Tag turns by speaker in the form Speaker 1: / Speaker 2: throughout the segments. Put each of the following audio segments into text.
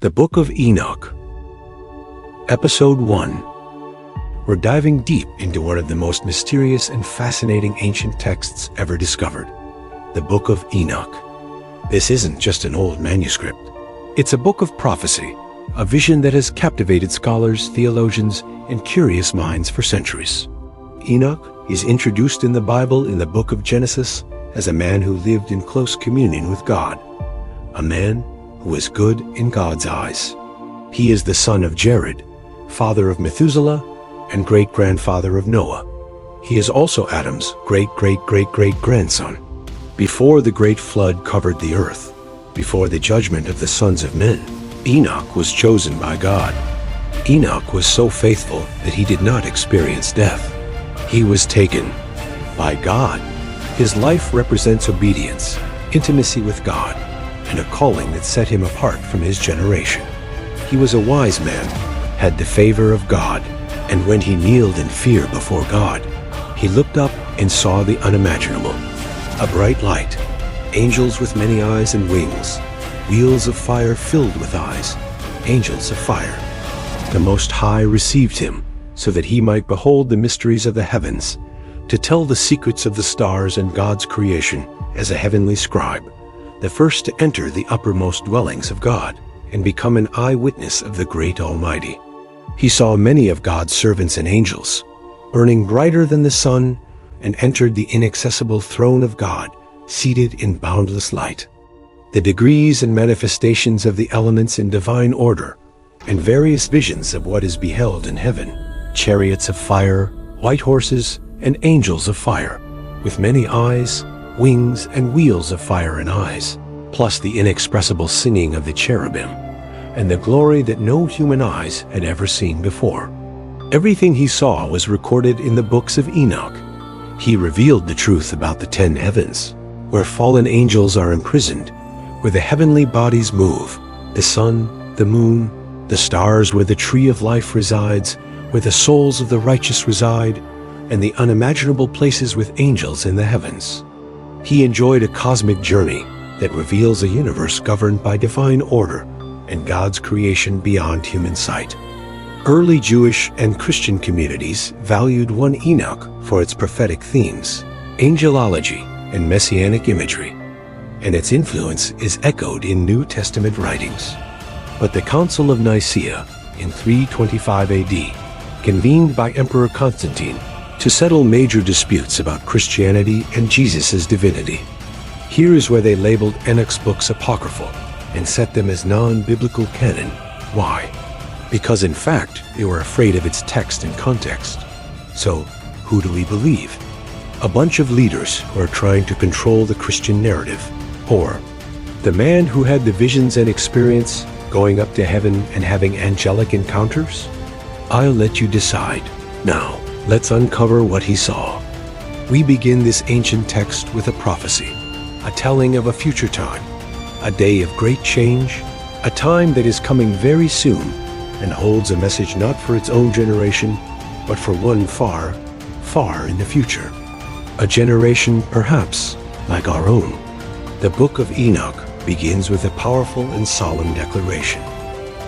Speaker 1: The Book of Enoch. Episode 1. We're diving deep into one of the most mysterious and fascinating ancient texts ever discovered, the Book of Enoch. This isn't just an old manuscript. It's a book of prophecy, a vision that has captivated scholars, theologians, and curious minds for centuries. Enoch is introduced in the Bible in the book of Genesis as a man who lived in close communion with God, a man who was good in God's eyes. He is the son of Jared, father of Methuselah, and great-grandfather of Noah. He is also Adam's great-great-great-great-grandson. Before the great flood covered the earth, before the judgment of the sons of men, Enoch was chosen by God. Enoch was so faithful that he did not experience death. He was taken by God. His life represents obedience, intimacy with God, and a calling that set him apart from his generation. He was a wise man, had the favor of God, and when he kneeled in fear before God, he looked up and saw the unimaginable. A bright light, angels with many eyes and wings, wheels of fire filled with eyes, angels of fire. The Most High received him so that he might behold the mysteries of the heavens, to tell the secrets of the stars and God's creation as a heavenly scribe, the first to enter the uppermost dwellings of God and become an eyewitness of the great Almighty. He saw many of God's servants and angels, burning brighter than the sun, and entered the inaccessible throne of God, seated in boundless light. The degrees and manifestations of the elements in divine order, and various visions of what is beheld in heaven, chariots of fire, white horses, and angels of fire, with many eyes, wings, and wheels of fire and eyes, plus the inexpressible singing of the cherubim, and the glory that no human eyes had ever seen before. Everything he saw was recorded in the books of Enoch. He revealed the truth about the 10 heavens, where fallen angels are imprisoned, where the heavenly bodies move, the sun, the moon, the stars, where the tree of life resides, where the souls of the righteous reside, and the unimaginable places with angels in the heavens. He enjoyed a cosmic journey that reveals a universe governed by divine order and God's creation beyond human sight. Early Jewish and Christian communities valued one Enoch for its prophetic themes, angelology, and messianic imagery, and its influence is echoed in New Testament writings. But the Council of Nicaea in 325 AD, convened by Emperor Constantine to settle major disputes about Christianity and Jesus' divinity. Here is where they labeled Enoch's books apocryphal and set them as non-biblical canon. Why? Because in fact, they were afraid of its text and context. So, who do we believe? A bunch of leaders who are trying to control the Christian narrative, or the man who had the visions and experience, going up to heaven and having angelic encounters? I'll let you decide. Now, let's uncover what he saw. We begin this ancient text with a prophecy, a telling of a future time, a day of great change, a time that is coming very soon and holds a message not for its own generation, but for one far, far in the future. A generation perhaps like our own. The Book of Enoch begins with a powerful and solemn declaration.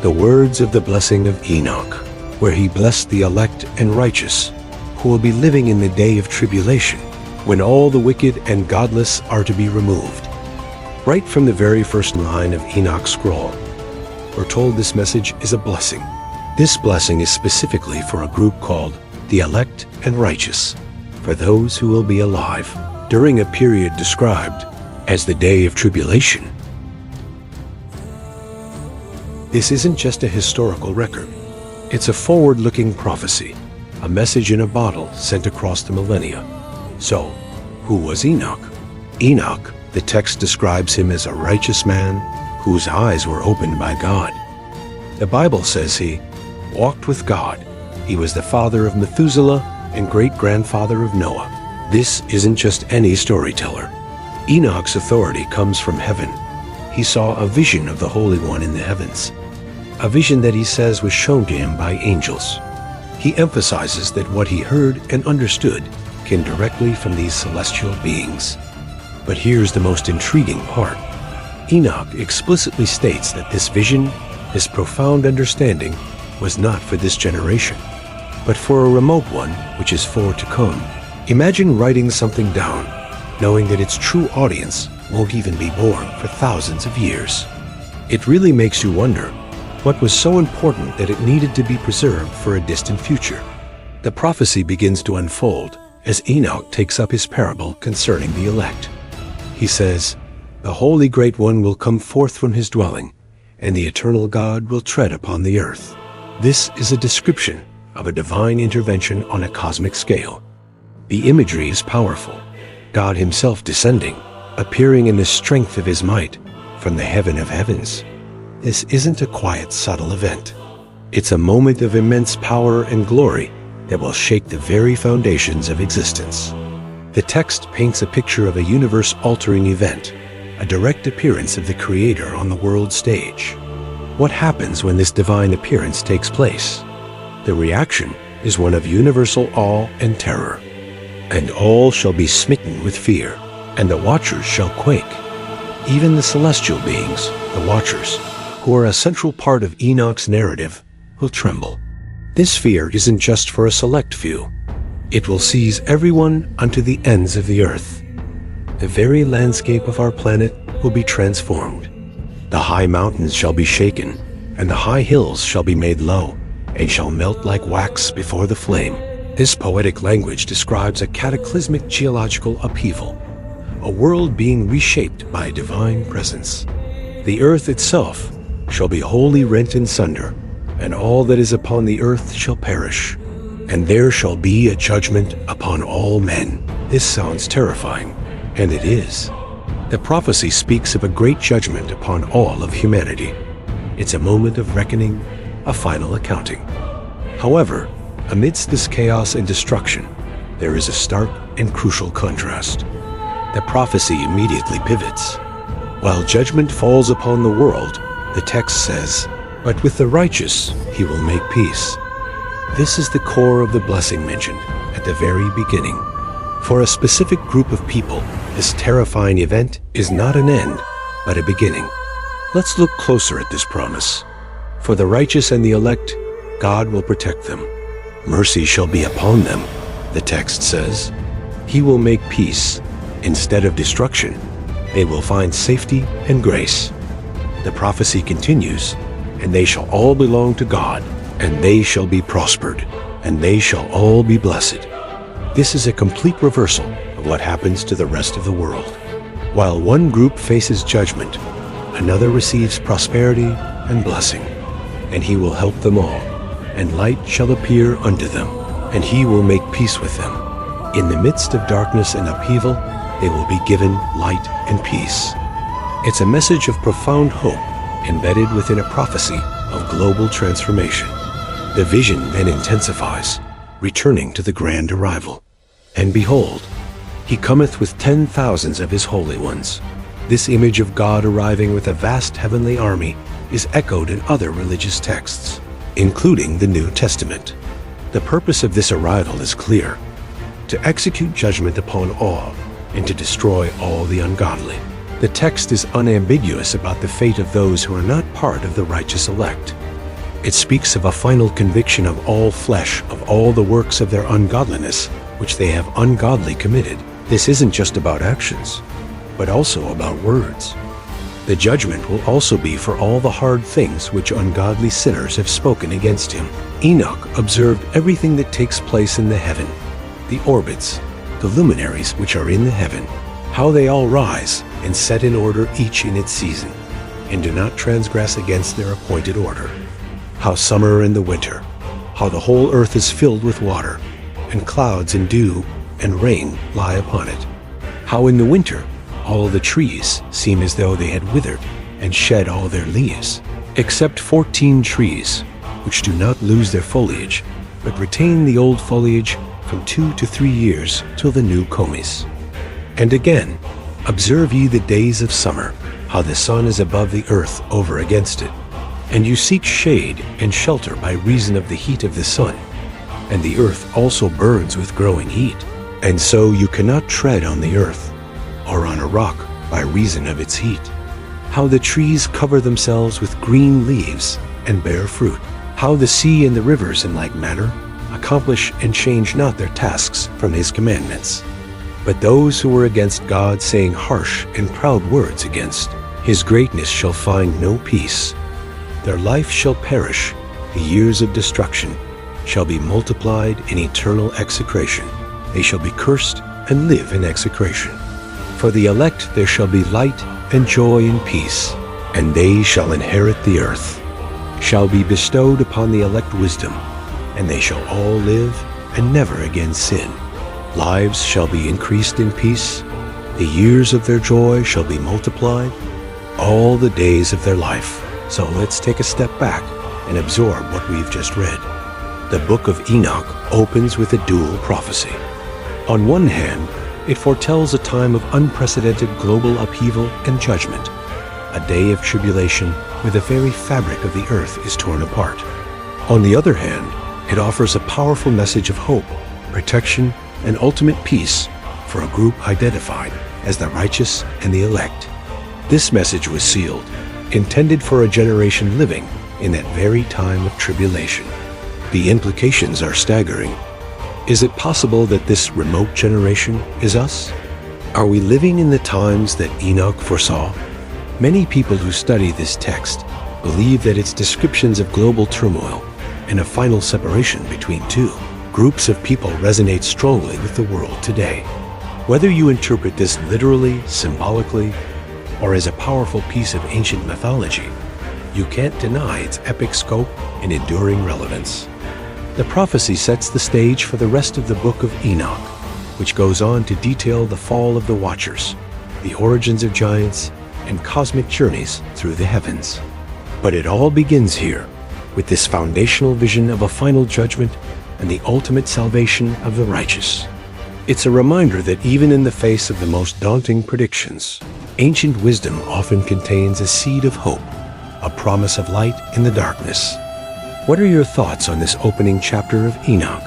Speaker 1: The words of the blessing of Enoch, where he blessed the elect and righteous, who will be living in the day of tribulation, when all the wicked and godless are to be removed. Right from the very first line of Enoch's scroll, we're told this message is a blessing. This blessing is specifically for a group called the elect and righteous, for those who will be alive during a period described as the day of tribulation. This isn't just a historical record. It's a forward-looking prophecy, a message in a bottle sent across the millennia. So, who was Enoch? Enoch, the text describes him as a righteous man whose eyes were opened by God. The Bible says he walked with God. He was the father of Methuselah and great-grandfather of Noah. This isn't just any storyteller. Enoch's authority comes from heaven. He saw a vision of the Holy One in the heavens, a vision that he says was shown to him by angels. He emphasizes that what he heard and understood came directly from these celestial beings. But here's the most intriguing part. Enoch explicitly states that this vision This profound understanding was not for this generation, but for a remote one which is for to come. Imagine writing something down, knowing that its true audience won't even be born for thousands of years. It really makes you wonder what was so important that it needed to be preserved for a distant future. The prophecy begins to unfold as Enoch takes up his parable concerning the elect. He says, "The Holy Great One will come forth from his dwelling, and the eternal God will tread upon the earth." This is a description of a divine intervention on a cosmic scale. The imagery is powerful. God himself descending, appearing in the strength of his might from the heaven of heavens. This isn't a quiet, subtle event. It's a moment of immense power and glory that will shake the very foundations of existence. The text paints a picture of a universe-altering event, a direct appearance of the Creator on the world stage. What happens when this divine appearance takes place? The reaction is one of universal awe and terror. "And all shall be smitten with fear, and the watchers shall quake." Even the celestial beings, the watchers, who are a central part of Enoch's narrative, will tremble. This fear isn't just for a select few. It will seize everyone unto the ends of the earth. The very landscape of our planet will be transformed. The high mountains shall be shaken, and the high hills shall be made low, and shall melt like wax before the flame. This poetic language describes a cataclysmic geological upheaval, a world being reshaped by a divine presence. The earth itself shall be wholly rent in sunder, and all that is upon the earth shall perish, and there shall be a judgment upon all men. This sounds terrifying, and it is. The prophecy speaks of a great judgment upon all of humanity. It's a moment of reckoning, a final accounting. However, amidst this chaos and destruction, there is a stark and crucial contrast. The prophecy immediately pivots. While judgment falls upon the world, the text says, "But with the righteous he will make peace." This is the core of the blessing mentioned at the very beginning. For a specific group of people, this terrifying event is not an end, but a beginning. Let's look closer at this promise. For the righteous and the elect, God will protect them. Mercy shall be upon them, the text says. He will make peace. Instead of destruction, they will find safety and grace. The prophecy continues, "And they shall all belong to God, and they shall be prospered, and they shall all be blessed." This is a complete reversal of what happens to the rest of the world. While one group faces judgment, another receives prosperity and blessing. And he will help them all, and light shall appear unto them, and he will make peace with them. In the midst of darkness and upheaval, they will be given light and peace. It's a message of profound hope embedded within a prophecy of global transformation. The vision then intensifies, returning to the grand arrival. "And behold, he cometh with 10,000s of his holy ones." This image of God arriving with a vast heavenly army is echoed in other religious texts, including the New Testament. The purpose of this arrival is clear: to execute judgment upon all and to destroy all the ungodly. The text is unambiguous about the fate of those who are not part of the righteous elect. It speaks of a final conviction of all flesh, of all the works of their ungodliness, which they have ungodly committed. This isn't just about actions, but also about words. The judgment will also be for all the hard things which ungodly sinners have spoken against him. Enoch observed everything that takes place in the heaven, the orbits, the luminaries which are in the heaven, how they all rise and set in order each in its season, and do not transgress against their appointed order. How summer and the winter, how the whole earth is filled with water, and clouds and dew and rain lie upon it. How in the winter all the trees seem as though they had withered and shed all their leaves, except 14 trees, which do not lose their foliage, but retain the old foliage from 2 to 3 years till the new comes. And again, observe ye the days of summer, how the sun is above the earth over against it. And you seek shade and shelter by reason of the heat of the sun, and the earth also burns with growing heat. And so you cannot tread on the earth, or on a rock by reason of its heat. how the trees cover themselves with green leaves and bear fruit, how the sea and the rivers in like manner accomplish and change not their tasks from his commandments. But those who were against God, saying harsh and proud words against his greatness, shall find no peace. Their life shall perish, the years of destruction shall be multiplied in eternal execration. They shall be cursed and live in execration. For the elect there shall be light and joy and peace, and they shall inherit the earth. Shall be bestowed upon the elect wisdom, and they shall all live and never again sin. Lives shall be increased in peace. The years of their joy shall be multiplied, all the days of their life. So let's take a step back and absorb what we've just read. The Book of Enoch opens with a dual prophecy. On one hand, it foretells a time of unprecedented global upheaval and judgment, a day of tribulation where the very fabric of the earth is torn apart. On the other hand, it offers a powerful message of hope, protection, and ultimate peace for a group identified as the righteous and the elect. This message was sealed, intended for a generation living in that very time of tribulation. The implications are staggering. Is it possible that this remote generation is us? Are we living in the times that Enoch foresaw? Many people who study this text believe that its descriptions of global turmoil and a final separation between two groups of people resonate strongly with the world today. Whether you interpret this literally, symbolically, or as a powerful piece of ancient mythology, you can't deny its epic scope and enduring relevance. The prophecy sets the stage for the rest of the Book of Enoch, which goes on to detail the fall of the Watchers, the origins of giants, and cosmic journeys through the heavens. But it all begins here, with this foundational vision of a final judgment and the ultimate salvation of the righteous. It's a reminder that even in the face of the most daunting predictions, ancient wisdom often contains a seed of hope, a promise of light in the darkness. What are your thoughts on this opening chapter of Enoch?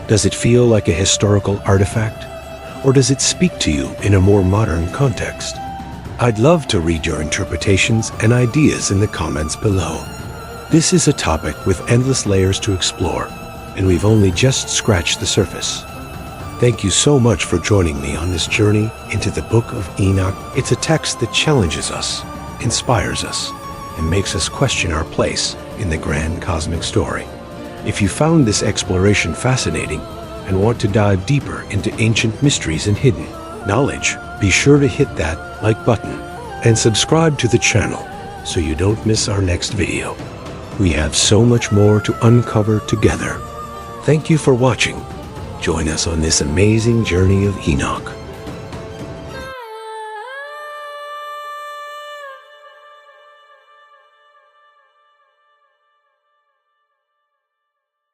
Speaker 1: Does it feel like a historical artifact, or does it speak to you in a more modern context? I'd love to read your interpretations and ideas in the comments below. This is a topic with endless layers to explore, and we've only just scratched the surface. Thank you so much for joining me on this journey into the Book of Enoch. It's a text that challenges us, inspires us, and makes us question our place in the grand cosmic story. If you found this exploration fascinating and want to dive deeper into ancient mysteries and hidden knowledge, be sure to hit that like button and subscribe to the channel so you don't miss our next video. We have so much more to uncover together. Thank you for watching. Join us on this amazing journey of Enoch.